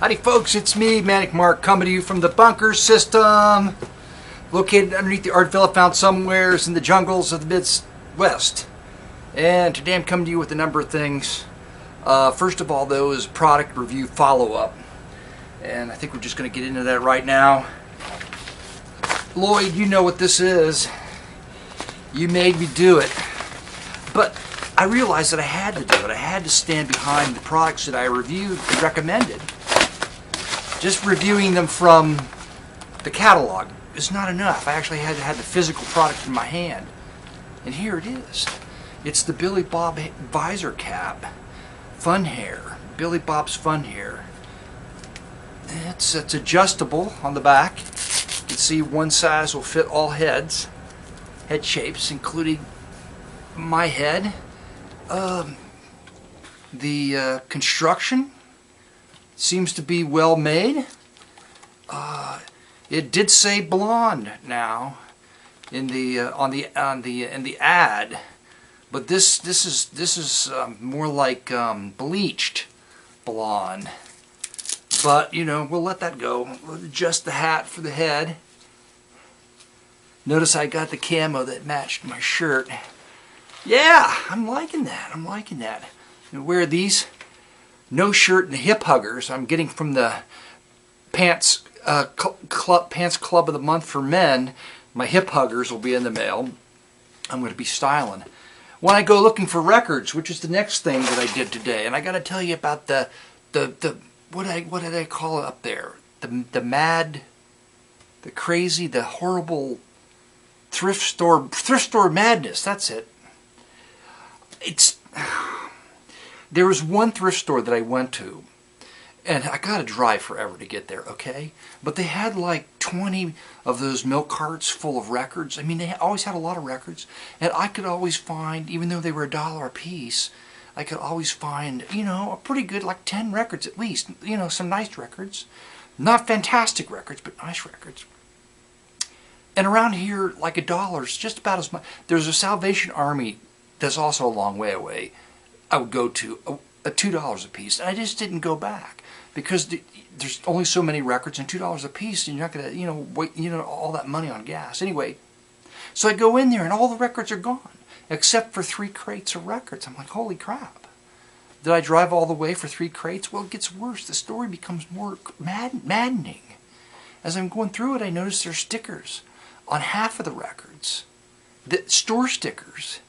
Howdy folks, it's me, Manic Mark, coming to you from the bunker system, located underneath the art villa found somewheres in the jungles of the Midwest. And today I'm coming to you with a number of things. First of all, though, is product review follow-up. And I think we're just going to get into that right now. Lloyd, you know what this is. You made me do it. But I realized that I had to do it. I had to stand behind the products that I reviewed and recommended. Just reviewing them from the catalog is not enough. I actually had to have the physical product in my hand. And here it is. It's the Billy Bob visor cap. Fun Hair. Billy Bob's Fun Hair. It's adjustable on the back. You can see one size will fit all heads. Head shapes, including my head. The construction seems to be well made. It did say blonde now in the ad, but this is more like bleached blonde. But you know, we'll let that go. We'll adjust the hat for the head. Notice I got the camo that matched my shirt. Yeah, I'm liking that. I'm liking that. I wear these. No shirt and hip huggers I'm getting from the Pants Club of the Month for Men. My hip huggers will be in the mail. I'm going to be styling. When I go looking for records, which is the next thing that I did today, and I got to tell you about the what did I call it up there? The mad, the crazy, the horrible thrift store madness. That's it. There was one thrift store that I went to, and I got to drive forever to get there, okay? But they had like 20 of those milk carts full of records. I mean, they always had a lot of records, and I could always find, even though they were $1 a piece, I could always find, you know, a pretty good, like 10 records at least, you know, some nice records. Not fantastic records, but nice records. And around here, like $1 is just about as much. There's a Salvation Army that's also a long way away. I would go to a $2 a piece, and I just didn't go back because there's only so many records, and $2 a piece, and you're not gonna, you know, wait, you know, all that money on gas anyway. So I go in there, and all the records are gone except for 3 crates of records. I'm like, holy crap! Did I drive all the way for 3 crates? Well, it gets worse. The story becomes more maddening. As I'm going through it, I notice there's stickers on half of the records, the store stickers.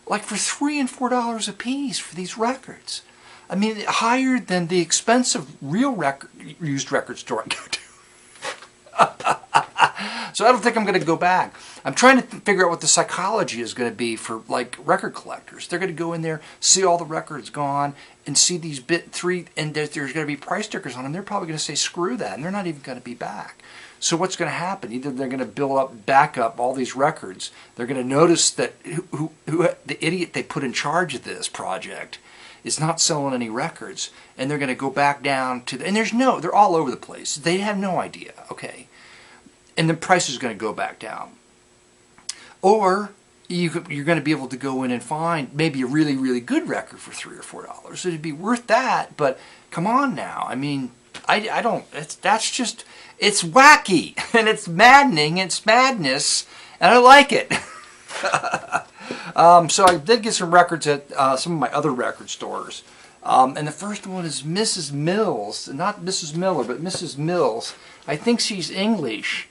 Like for $3 and $4 a piece for these records. I mean, higher than the expensive real used record store I go to. So I don't think I'm going to go back. I'm trying to figure out what the psychology is going to be for like record collectors. They're going to go in there, see all the records gone, and see these and there's going to be price stickers on them. They're probably going to say screw that, and they're not even going to be back. So what's going to happen? Either they're going to back up all these records. They're going to notice that who the idiot they put in charge of this project is not selling any records, and they're going to go back down to and they're all over the place. They have no idea, okay? And the price is going to go back down. Or you're going to be able to go in and find maybe a really, really good record for $3 or $4. It'd be worth that, but come on now. I mean, I don't. It's wacky and it's maddening. It's madness, and I like it. So I did get some records at some of my other record stores, and the first one is Mrs. Mills, not Mrs. Miller, but Mrs. Mills. I think she's English,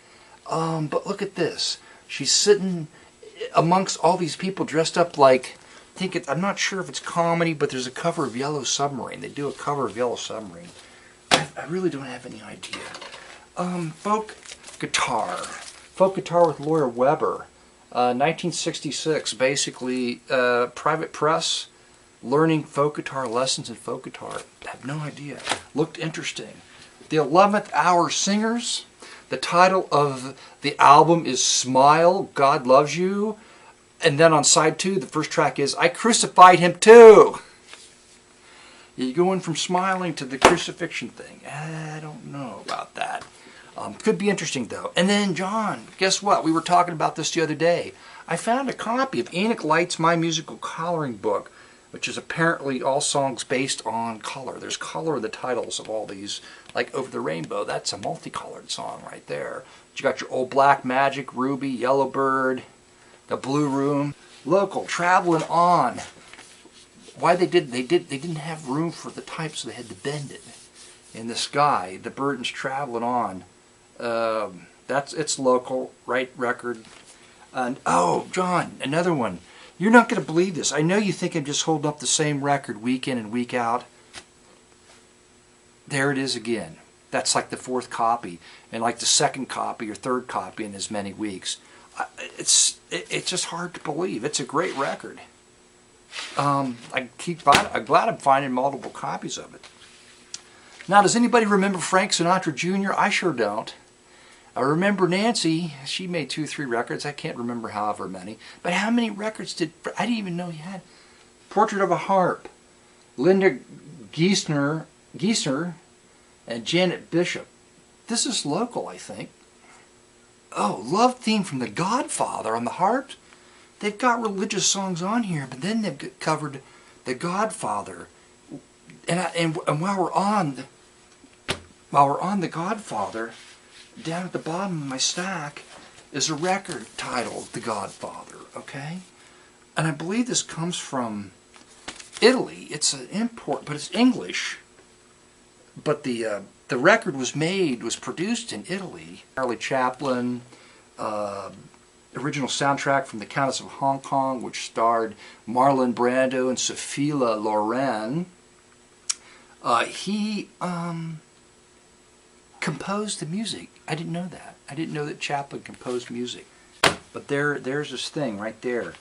but look at this. She's sitting amongst all these people dressed up like. I'm not sure if it's comedy, but there's a cover of Yellow Submarine. They do a cover of Yellow Submarine. I really don't have any idea. Folk guitar with Laura Weber, 1966. Basically, private press, learning folk guitar lessons in folk guitar. I have no idea. Looked interesting. The 11th Hour Singers. The title of the album is "Smile, God Loves You," and then on side 2, the first track is "I Crucified Him Too." You go in from smiling to the crucifixion thing. I don't know about that. Could be interesting though. And then John, guess what? We were talking about this the other day. I found a copy of Enoch Light's My Musical Coloring Book. which is apparently all songs based on color. There's color in the titles of all these, like Over the Rainbow. That's a multicolored song right there. But you got your Old Black Magic, Ruby, Yellowbird, The Blue Room, Local, Traveling On. Why they didn't have room for the type, so they had to bend it. In the Sky, The Burden's Traveling On. It's Local, right record. And oh, John, another one. You're not going to believe this. I know you think I'm just holding up the same record week in and week out. There it is again. That's like the fourth copy, and like the second copy or third copy in as many weeks. It's just hard to believe. It's a great record. I'm glad I'm finding multiple copies of it. Now, does anybody remember Frank Sinatra Jr.? I sure don't. I remember Nancy. She made 2 or 3 records. I can't remember however many. But how many records did... I didn't even know he had. Portrait of a Harp. Linda Geisner and Janet Bishop. This is local, I think. Oh, Love Theme from The Godfather on the harp. They've got religious songs on here, but then they've covered The Godfather. And while we're on The Godfather, down at the bottom of my stack is a record titled The Godfather, okay? And I believe this comes from Italy. It's an import, but it's English. But the record was produced in Italy. Charlie Chaplin, original soundtrack from The Countess of Hong Kong, which starred Marlon Brando and Sophia Loren. He composed the music. I didn't know that. I didn't know that Chaplin composed music. But there's this thing right there.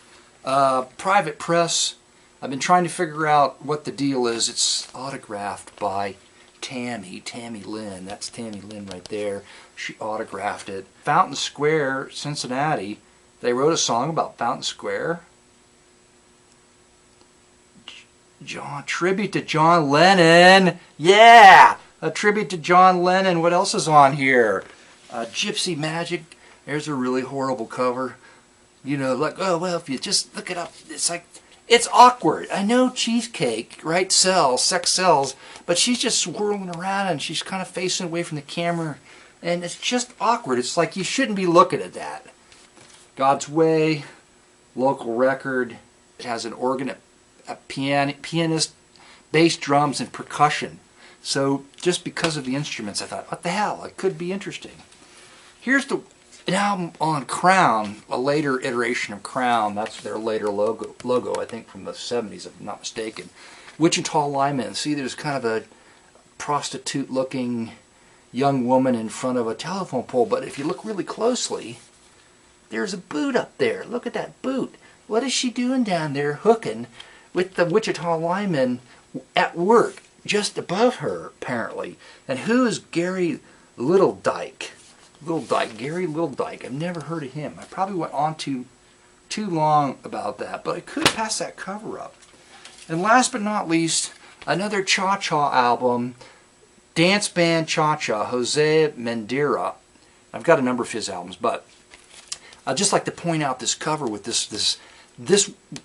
Private Press. I've been trying to figure out what the deal is. It's autographed by Tammy Lynn. That's Tammy Lynn right there. She autographed it. Fountain Square, Cincinnati. They wrote a song about Fountain Square. Tribute to John Lennon. Yeah! A tribute to John Lennon. What else is on here? Gypsy Magic. There's a really horrible cover. You know, like, oh, well, if you just look it up, it's like, it's awkward. I know cheesecake, right, sex sells, but she's just swirling around and she's kind of facing away from the camera, and it's just awkward. It's like you shouldn't be looking at that. God's Way, local record. It has an organ, a pianist, bass, drums, and percussion. So just because of the instruments, I thought, what the hell? It could be interesting. Here's an album on Crown, a later iteration of Crown. That's their later logo, I think from the 70s, if I'm not mistaken. Wichita Lineman. See, there's kind of a prostitute-looking young woman in front of a telephone pole, but if you look really closely, there's a boot up there. Look at that boot. What is she doing down there hooking with the Wichita Lineman at work just above her, apparently? And who is Gary Littledyke? Gary Littledyke. I've never heard of him. I probably went on too long about that, but I could pass that cover up. And last but not least, another Cha-Cha album, Dance Band Cha-Cha, Jose Mendira. I've got a number of his albums, but I'd just like to point out this cover with this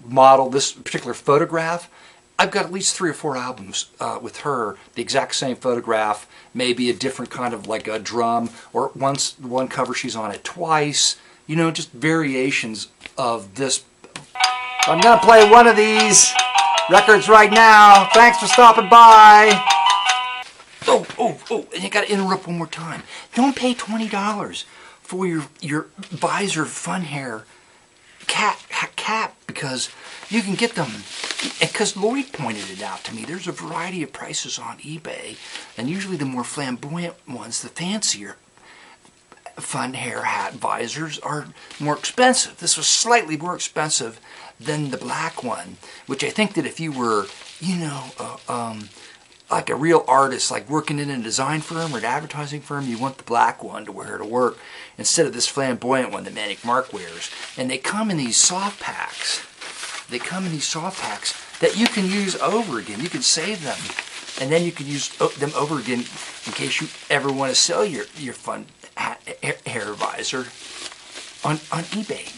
model, this particular photograph. I've got at least 3 or 4 albums with her, the exact same photograph, maybe a different kind of like a drum, or one cover she's on it twice, you know, just variations of this. I'm going to play one of these records right now. Thanks for stopping by. Oh, and you got to interrupt one more time. Don't pay $20 for your visor fun hair cap, because you can get them, because Lloyd pointed it out to me. There's a variety of prices on eBay, and usually the more flamboyant ones, the fancier fun hair hat visors, are more expensive. This was slightly more expensive than the black one, which I think that if you were, you know, like a real artist, like working in a design firm or an advertising firm, you want the black one to wear to work instead of this flamboyant one that Manic Mark wears. And they come in these soft packs. That you can use over again. You can save them, and then you can use them over again in case you ever want to sell your fun hair visor on eBay.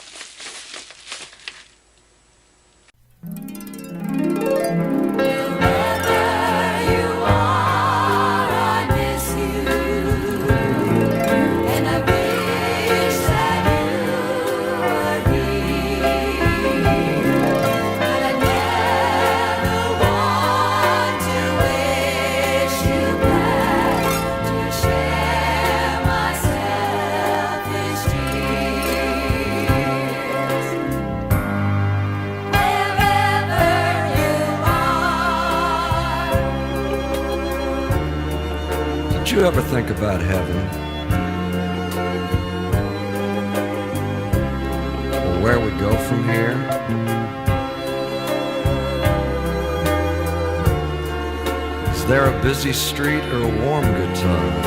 Did you ever think about heaven? Or where we go from here? Is there a busy street or a warm good time?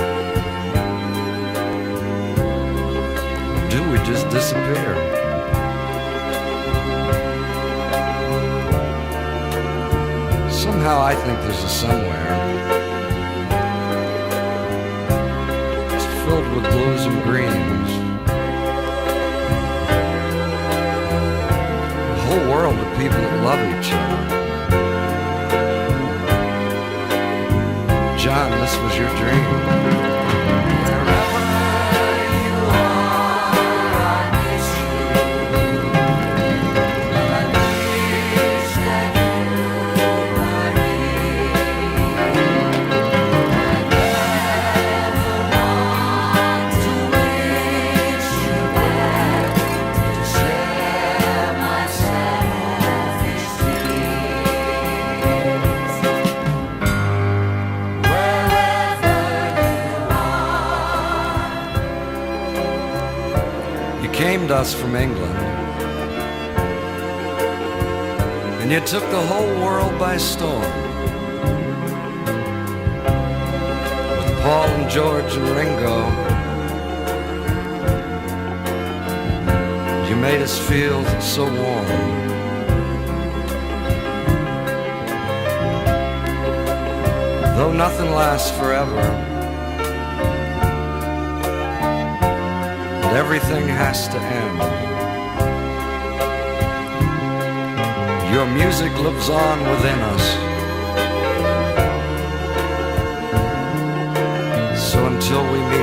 Or do we just disappear? Somehow I think there's a somewhere. It's filled with blues and greens. A whole world of people that love each other. John, this was your dream. Came to us from England, and you took the whole world by storm. With Paul and George and Ringo, you made us feel so warm. Though nothing lasts forever, everything has to end. Your music lives on within us. So until we meet